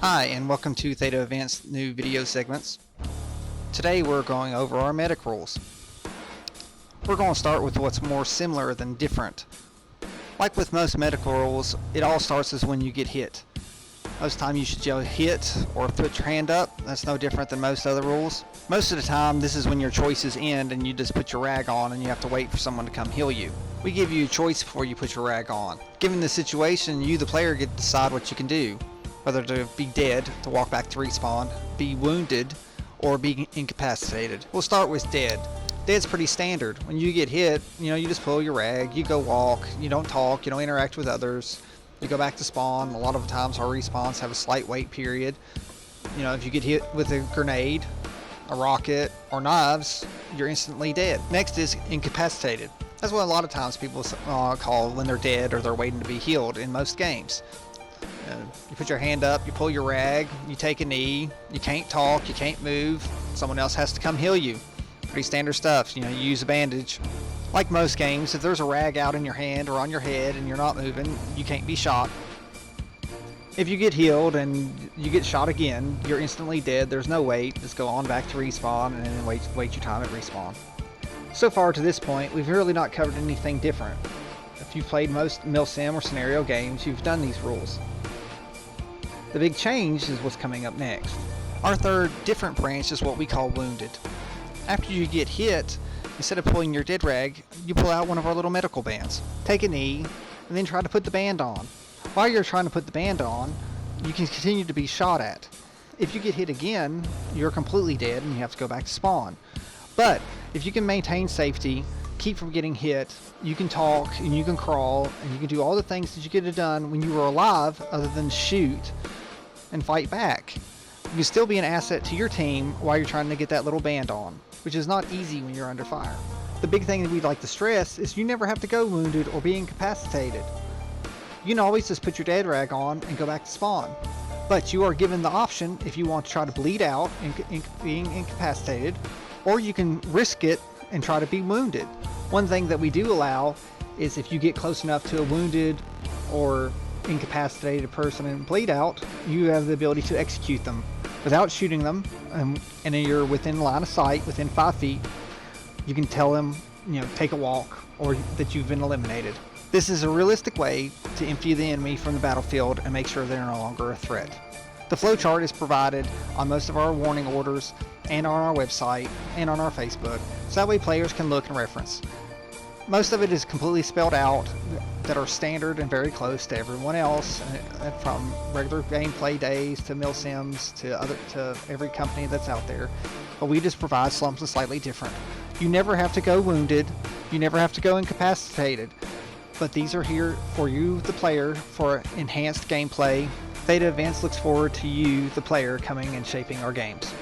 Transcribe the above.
Hi, and welcome to Theta Events new video segments. Today we're going over our medic rules. We're going to start with what's more similar than different. Like with most medical rules, it all starts as when you get hit. Most of the time you should yell hit or put your hand up. That's no different than most other rules. Most of the time this is when your choices end and you just put your rag on and you have to wait for someone to come heal you. We give you a choice before you put your rag on. Given the situation, you the player get to decide what you can do. Whether to be dead, to walk back to respawn, be wounded, or be incapacitated. We'll start with dead. Dead's pretty standard. When you get hit, you just pull your rag, you go walk, you don't talk, you don't interact with others, you go back to spawn. A lot of times our respawns have a slight wait period. If you get hit with a grenade, a rocket, or knives, you're instantly dead. Next is incapacitated. That's what a lot of times people call when they're dead or they're waiting to be healed in most games. You put your hand up, you pull your rag, you take a knee, you can't talk, you can't move, someone else has to come heal you. Pretty standard stuff. You use a bandage. Like most games, if there's a rag out in your hand or on your head and you're not moving, you can't be shot. If you get healed and you get shot again, you're instantly dead. There's no wait. Just go on back to respawn and then wait your time at respawn. So far to this point, we've really not covered anything different. If you've played most milsim or scenario games, you've done these rules. The big change is what's coming up next. Our third different branch is what we call wounded. After you get hit, instead of pulling your dead rag, you pull out one of our little medical bands. Take a knee, and then try to put the band on. While you're trying to put the band on, you can continue to be shot at. If you get hit again, you're completely dead and you have to go back to spawn. But if you can maintain safety, keep from getting hit, you can talk and you can crawl and you can do all the things that you could have done when you were alive other than shoot and fight back. You can still be an asset to your team while you're trying to get that little band on, which is not easy when you're under fire. The big thing that we'd like to stress is you never have to go wounded or be incapacitated. You can always just put your dead rag on and go back to spawn. But you are given the option if you want to try to bleed out being incapacitated, or you can risk it and try to be wounded. One thing that we do allow is if you get close enough to a wounded or incapacitated person and bleed out, you have the ability to execute them without shooting them, and you're within line of sight, within 5 feet. You can tell them, take a walk, or that you've been eliminated. This is a realistic way to empty the enemy from the battlefield and make sure they're no longer a threat. The flowchart is provided on most of our warning orders and on our website and on our Facebook, so that way players can look and reference. Most of it is completely spelled out that are standard and very close to everyone else, from regular gameplay days to milsims to every company that's out there. But we just provide something slightly different. You never have to go wounded, you never have to go incapacitated, but these are here for you, the player, for enhanced gameplay. Theta Events looks forward to you, the player, coming and shaping our games.